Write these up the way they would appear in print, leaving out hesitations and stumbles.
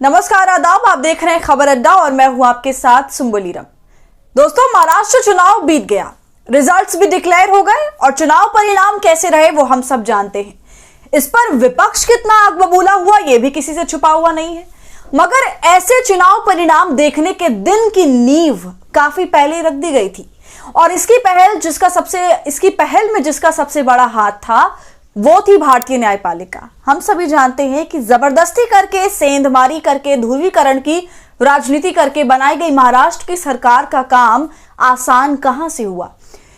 नमस्कार, आदाब। आप देख रहे हैं खबर अड्डा और मैं हूं आपके साथ सुम्बुलीरम। दोस्तों, महाराष्ट्र चुनाव बीत गया, रिजल्ट्स भी डिक्लेयर हो गए और चुनाव परिणाम कैसे रहे वो हम सब जानते हैं। इस पर विपक्ष कितना आग बबूला हुआ ये भी किसी से छुपा हुआ नहीं है। मगर ऐसे चुनाव परिणाम देखने के दिन की नींव काफी पहले रख दी गई थी और इसकी पहल में जिसका सबसे बड़ा हाथ था वो थी भारतीय न्यायपालिका। हम सभी जानते हैं कि जबरदस्ती करके, सेंधमारी करके, ध्रुवीकरण की राजनीति करके बनाई गई महाराष्ट्र की सरकार का काम आसान कहां से हुआ।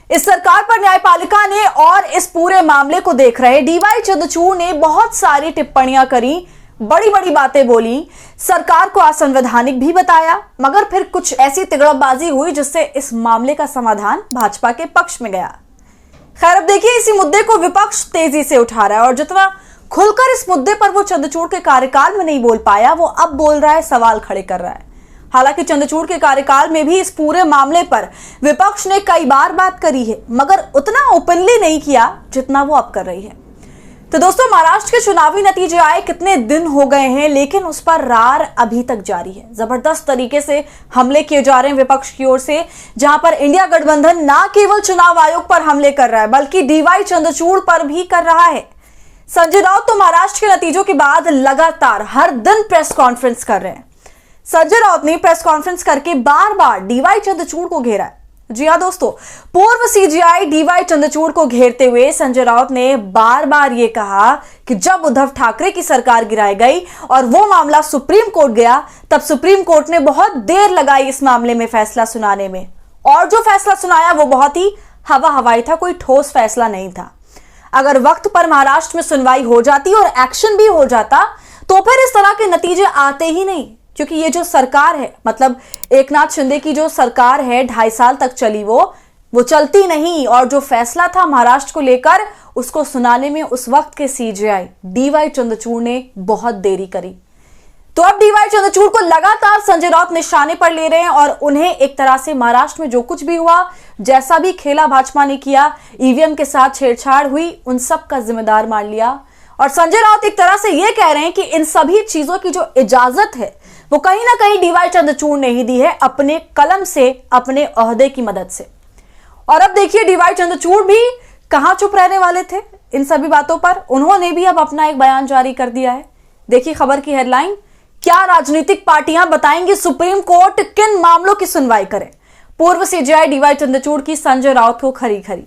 इस सरकार पर न्यायपालिका ने और इस पूरे मामले को देख रहे डीवाई चंद्रचूड़ ने बहुत सारी टिप्पणियां करी, बड़ी बड़ी बातें बोली, सरकार को असंवैधानिक भी बताया, मगर फिर कुछ ऐसी तिगड़मबाजी हुई जिससे इस मामले का समाधान भाजपा के पक्ष में गया। खैर, अब देखिए, इसी मुद्दे को विपक्ष तेजी से उठा रहा है और जितना खुलकर इस मुद्दे पर वो चंद्रचूड़ के कार्यकाल में नहीं बोल पाया, वो अब बोल रहा है, सवाल खड़े कर रहा है। हालांकि चंद्रचूड़ के कार्यकाल में भी इस पूरे मामले पर विपक्ष ने कई बार बात करी है, मगर उतना ओपनली नहीं किया जितना वो अब कर रही है। तो दोस्तों, महाराष्ट्र के चुनावी नतीजे आए कितने दिन हो गए हैं, लेकिन उस पर रार अभी तक जारी है। जबरदस्त तरीके से हमले किए जा रहे हैं विपक्ष की ओर से, जहां पर इंडिया गठबंधन ना केवल चुनाव आयोग पर हमले कर रहा है बल्कि डीवाई चंद्रचूड़ पर भी कर रहा है। संजय राउत तो महाराष्ट्र के नतीजों के बाद लगातार हर दिन प्रेस कॉन्फ्रेंस कर रहे हैं। संजय राउत ने प्रेस कॉन्फ्रेंस करके बार बार डीवाई चंद्रचूड़ को घेरा है। जी हाँ दोस्तों, पूर्व सीजीआई डीवाई चंद्रचूड़ को घेरते हुए संजय राउत ने बार बार ये कहा कि जब उद्धव ठाकरे की सरकार गिराई गई और वो मामला सुप्रीम कोर्ट गया, तब सुप्रीम कोर्ट ने बहुत देर लगाई इस मामले में फैसला सुनाने में, और जो फैसला सुनाया वो बहुत ही हवाई था, कोई ठोस फैसला नहीं था। अगर वक्त पर महाराष्ट्र में सुनवाई हो जाती और एक्शन भी हो जाता तो फिर इस तरह के नतीजे आते ही नहीं। क्योंकि ये जो सरकार है, मतलब एकनाथ शिंदे की जो सरकार है, 2.5 साल तक चली, वो चलती नहीं, और जो फैसला था महाराष्ट्र को लेकर उसको सुनाने में उस वक्त के सीजीआई डीवाई चंद्रचूड़ ने बहुत देरी करी। तो अब डीवाई चंद्रचूड़ को लगातार संजय राउत निशाने पर ले रहे हैं और उन्हें एक तरह से महाराष्ट्र में जो कुछ भी हुआ, जैसा भी खेला भाजपा ने किया, ईवीएम के साथ छेड़छाड़ हुई, उन सब का जिम्मेदार मान लिया। और संजय राउत एक तरह से यह कह रहे हैं कि इन सभी चीजों की जो इजाजत है वो कहीं ना कहीं डीवाई चंद्रचूड़ ने ही दी है, अपने कलम से, अपने ओहदे की मदद से। और अब देखिए, डीवाई चंद्रचूड़ भी कहां चुप रहने वाले थे इन सभी बातों पर, उन्होंने भी अब अपना एक बयान जारी कर दिया है। देखिए खबर की हेडलाइन, क्या राजनीतिक पार्टियां बताएंगी सुप्रीम कोर्ट किन मामलों की सुनवाई करे। पूर्व सीजीआई डीवाई चंद्रचूड़ की संजय राउत को खरी खरी।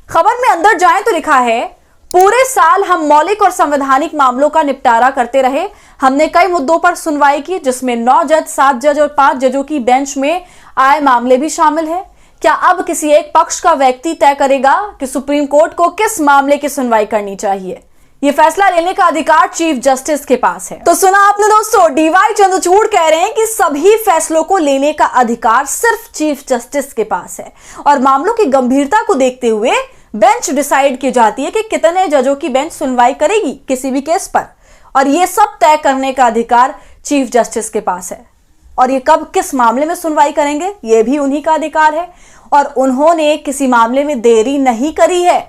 खबर में अंदर जाएं तो लिखा है, पूरे साल हम मौलिक और संवैधानिक मामलों का निपटारा करते रहे। हमने कई मुद्दों पर सुनवाई की, जिसमें 9 जज, 7 जज और 5 जजों की बेंच में आए मामले भी शामिल हैं। क्या अब किसी एक पक्ष का व्यक्ति तय करेगा कि सुप्रीम कोर्ट को किस मामले की सुनवाई करनी चाहिए? ये फैसला लेने का अधिकार चीफ जस्टिस के पास है। तो सुना आपने दोस्तों, डीवाई चंद्रचूड़ कह रहे हैं कि सभी फैसलों को लेने का अधिकार सिर्फ चीफ जस्टिस के पास है और मामलों की गंभीरता को देखते हुए बेंच डिसाइड की जाती है कि कितने जजों की बेंच सुनवाई करेगी किसी भी केस पर, और ये सब तय करने का अधिकार चीफ जस्टिस के पास है। और ये कब किस मामले में सुनवाई करेंगे ये भी उन्हीं का अधिकार है, और उन्होंने किसी मामले में देरी नहीं करी है।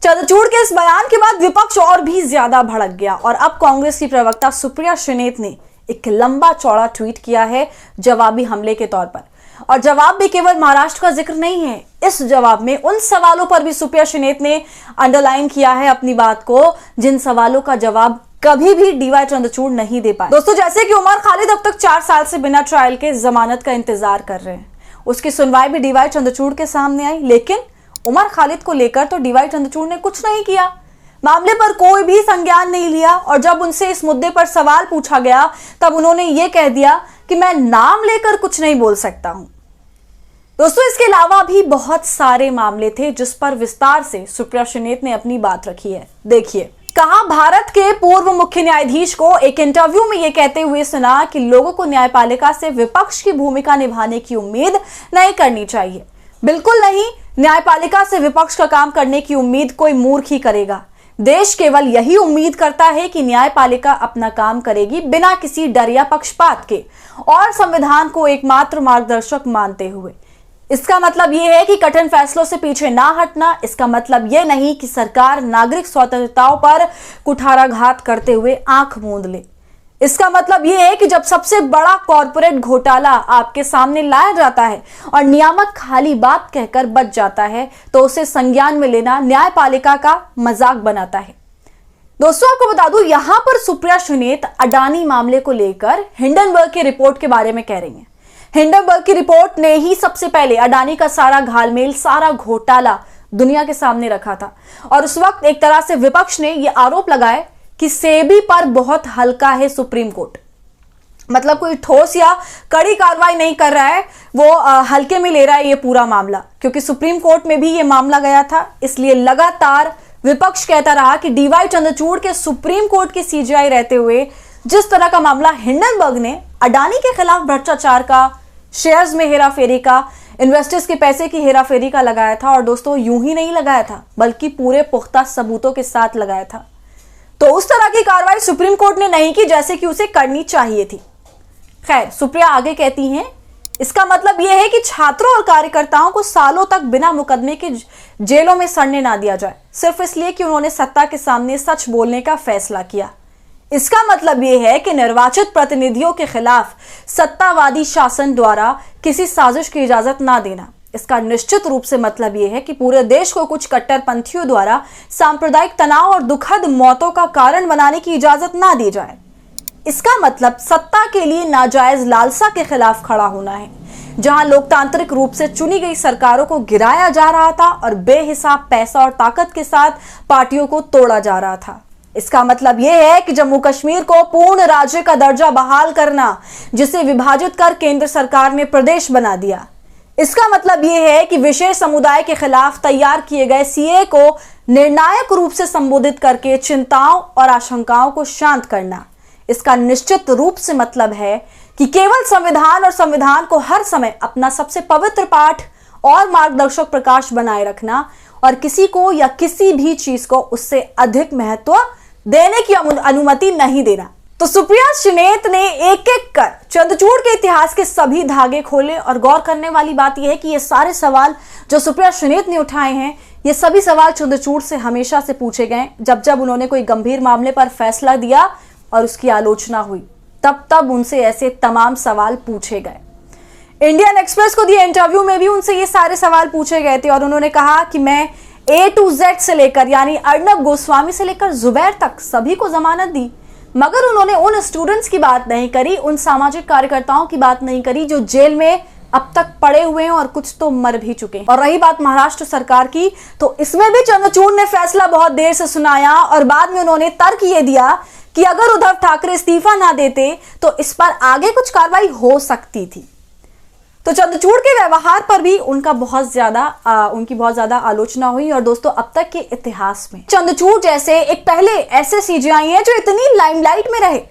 चंद्रचूड़ के इस बयान के बाद विपक्ष और भी ज्यादा भड़क गया और अब कांग्रेस की प्रवक्ता सुप्रिया श्रीनेत ने एक लंबा चौड़ा ट्वीट किया है जवाबी हमले के तौर पर। और जवाब भी केवल महाराष्ट्र का जिक्र नहीं है, इस जवाब में उन सवालों पर भी सुप्रिया श्रीनेत ने अंडरलाइन किया है अपनी बात को, जिन सवालों का जवाब कभी भी डीवाई चंद्रचूड़ नहीं दे पाए। दोस्तों, जैसे कि उमर खालिद अब तक 4 साल से बिना ट्रायल के जमानत का इंतजार कर रहे हैं, उसकी सुनवाई भी डीवाई चंद्रचूड़ के सामने आई, लेकिन उमर खालिद को लेकर तो डीवाई चंद्रचूड़ ने कुछ नहीं किया, मामले पर कोई भी संज्ञान नहीं लिया। और जब उनसे इस मुद्दे पर सवाल पूछा गया तब उन्होंने ये कह दिया कि मैं नाम लेकर कुछ नहीं बोल सकता हूं। दोस्तों, इसके अलावा भी बहुत सारे मामले थे जिस पर विस्तार से सुप्रिया श्रीनेत ने अपनी बात रखी है। देखिए, कहा, भारत के पूर्व मुख्य न्यायाधीश को एक इंटरव्यू में यह कहते हुए सुना कि लोगों को न्यायपालिका से विपक्ष की भूमिका निभाने की उम्मीद नहीं करनी चाहिए। बिल्कुल नहीं, न्यायपालिका से विपक्ष का काम करने की उम्मीद कोई मूर्ख ही करेगा। देश केवल यही उम्मीद करता है कि न्यायपालिका अपना काम करेगी बिना किसी डर या पक्षपात के और संविधान को एकमात्र मार्गदर्शक मानते हुए। इसका मतलब यह है कि कठिन फैसलों से पीछे ना हटना। इसका मतलब यह नहीं कि सरकार नागरिक स्वतंत्रताओं पर कुठाराघात करते हुए आंख मूंद ले। इसका मतलब यह है कि जब सबसे बड़ा कॉरपोरेट घोटाला आपके सामने लाया जाता है और नियामक खाली बात कहकर बच जाता है तो उसे संज्ञान में लेना न्यायपालिका का मजाक बनाता है। दोस्तों आपको बता दूं, यहां पर सुप्रिया सुनेत अडानी मामले को लेकर हिंडनबर्ग की रिपोर्ट के बारे में कह रही हैं। हिंडनबर्ग की रिपोर्ट ने ही सबसे पहले अडानी का सारा घालमेल, सारा घोटाला दुनिया के सामने रखा था और उस वक्त एक तरह से विपक्ष ने यह आरोप लगाया कि सेबी पर बहुत हल्का है सुप्रीम कोर्ट, मतलब कोई ठोस या कड़ी कार्रवाई नहीं कर रहा है, वो हल्के में ले रहा है ये पूरा मामला, क्योंकि सुप्रीम कोर्ट में भी ये मामला गया था। इसलिए लगातार विपक्ष कहता रहा कि डीवाई चंद्रचूड़ के सुप्रीम कोर्ट की सीजीआई रहते हुए जिस तरह का मामला हिंडनबर्ग ने अडानी के खिलाफ भ्रष्टाचार का, शेयर्स में हेराफेरी का, इन्वेस्टर्स के पैसे की हेराफेरी का लगाया था, और दोस्तों यूं ही नहीं लगाया था बल्कि पूरे पुख्ता सबूतों के साथ लगाया था, तो उस तरह की कार्रवाई सुप्रीम कोर्ट ने नहीं की जैसे कि उसे करनी चाहिए थी। खैर, सुप्रिया आगे कहती हैं, इसका मतलब यह है कि छात्रों और कार्यकर्ताओं को सालों तक बिना मुकदमे के जेलों में सड़ने ना दिया जाए, सिर्फ इसलिए कि उन्होंने सत्ता के सामने सच बोलने का फैसला किया। इसका मतलब यह है कि निर्वाचित प्रतिनिधियों के खिलाफ सत्तावादी शासन द्वारा किसी साजिश की इजाजत ना देना। इसका निश्चित रूप से मतलब यह है कि पूरे देश को कुछ कट्टरपंथियों द्वारा सांप्रदायिक तनाव और दुखद मौतों का कारण बनाने की इजाजत ना दी जाए। इसका मतलब सत्ता के लिए नाजायज लालसा के खिलाफ खड़ा होना है, जहां लोकतांत्रिक रूप से चुनी गई सरकारों को गिराया जा रहा था और बेहिसाब पैसा और ताकत के साथ पार्टियों को तोड़ा जा रहा था। इसका मतलब यह है कि जम्मू कश्मीर को पूर्ण राज्य का दर्जा बहाल करना, जिसे विभाजित कर केंद्र सरकार ने प्रदेश बना दिया। इसका मतलब यह है कि विशेष समुदाय के खिलाफ तैयार किए गए सीए को निर्णायक रूप से संबोधित करके चिंताओं और आशंकाओं को शांत करना। इसका निश्चित रूप से मतलब है कि केवल संविधान और संविधान को हर समय अपना सबसे पवित्र पाठ और मार्गदर्शक प्रकाश बनाए रखना और किसी को या किसी भी चीज को उससे अधिक महत्व देने की अनुमति नहीं देना। तो सुप्रिया सुनेत ने एक एक कर चंद्रचूड़ के इतिहास के सभी धागे खोले और गौर करने वाली बात यह है कि ये सारे सवाल जो सुप्रिया सुनेत ने उठाए हैं, ये सभी सवाल चंद्रचूड़ से हमेशा से पूछे गए। जब जब उन्होंने कोई गंभीर मामले पर फैसला दिया और उसकी आलोचना हुई, तब तब उनसे ऐसे तमाम सवाल पूछे गए। इंडियन एक्सप्रेस को दिए इंटरव्यू में भी उनसे ये सारे सवाल पूछे गए थे और उन्होंने कहा कि मैं A to Z से लेकर, यानी अर्नब गोस्वामी से लेकर जुबैर तक सभी को जमानत दी, मगर उन्होंने उन स्टूडेंट्स की बात नहीं करी, उन सामाजिक कार्यकर्ताओं की बात नहीं करी जो जेल में अब तक पड़े हुए हैं और कुछ तो मर भी चुके हैं। और रही बात महाराष्ट्र सरकार की, तो इसमें भी चंद्रचूड़ ने फैसला बहुत देर से सुनाया और बाद में उन्होंने तर्क ये दिया कि अगर उद्धव ठाकरे इस्तीफा ना देते तो इस पर आगे कुछ कार्रवाई हो सकती थी। तो चंद्रचूड़ के व्यवहार पर भी उनकी बहुत ज्यादा आलोचना हुई। और दोस्तों, अब तक के इतिहास में चंद्रचूड़ जैसे एक पहले ऐसे सीजीआई हैं जो इतनी लाइमलाइट में रहे,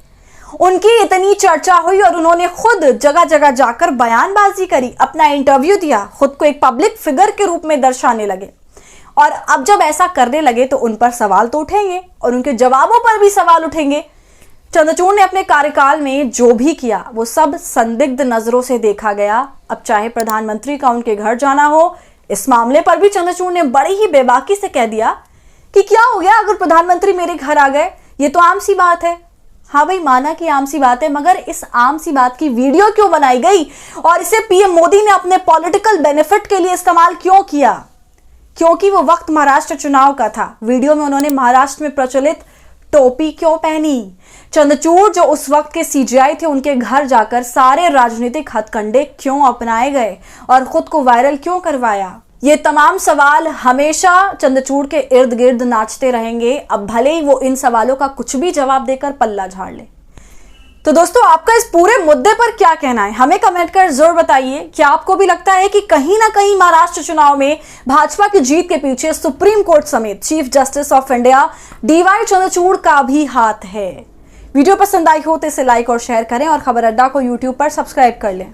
उनकी इतनी चर्चा हुई और उन्होंने खुद जगह जगह जाकर बयानबाजी करी, अपना इंटरव्यू दिया, खुद को एक पब्लिक फिगर के रूप में दर्शाने लगे। और अब जब ऐसा करने लगे तो उन पर सवाल तो उठेंगे और उनके जवाबों पर भी सवाल उठेंगे। चंद्रचूड़ ने अपने कार्यकाल में जो भी किया वो सब संदिग्ध नजरों से देखा गया। अब चाहे प्रधानमंत्री का उनके घर जाना हो, इस मामले पर भी चंद्रचूड़ ने बड़ी ही बेबाकी से कह दिया कि क्या हो गया अगर प्रधानमंत्री मेरे घर आ गए, ये तो आम सी बात है। हाँ भाई, माना कि आम सी बात है, मगर इस आम सी बात की वीडियो क्यों बनाई गई और इसे पीएम मोदी ने अपने पॉलिटिकल बेनिफिट के लिए इस्तेमाल क्यों किया? क्योंकि वो वक्त महाराष्ट्र चुनाव का था। वीडियो में उन्होंने महाराष्ट्र में प्रचलित टोपी क्यों पहनी? चंद्रचूड़ जो उस वक्त के सीजीआई थे, उनके घर जाकर सारे राजनीतिक हथकंडे क्यों अपनाए गए और खुद को वायरल क्यों करवाया? ये तमाम सवाल हमेशा चंद्रचूड़ के इर्द गिर्द नाचते रहेंगे, अब भले ही वो इन सवालों का कुछ भी जवाब देकर पल्ला झाड़ ले। तो दोस्तों, आपका इस पूरे मुद्दे पर क्या कहना है, हमें कमेंट कर जरूर बताइए। क्या आपको भी लगता है कि कहीं ना कहीं महाराष्ट्र चुनाव में भाजपा की जीत के पीछे सुप्रीम कोर्ट समेत chief justice of India DY Chandrachud का भी हाथ है? वीडियो पसंद आई हो तो इसे लाइक और शेयर करें और खबर अड्डा को यूट्यूब पर सब्सक्राइब कर लें।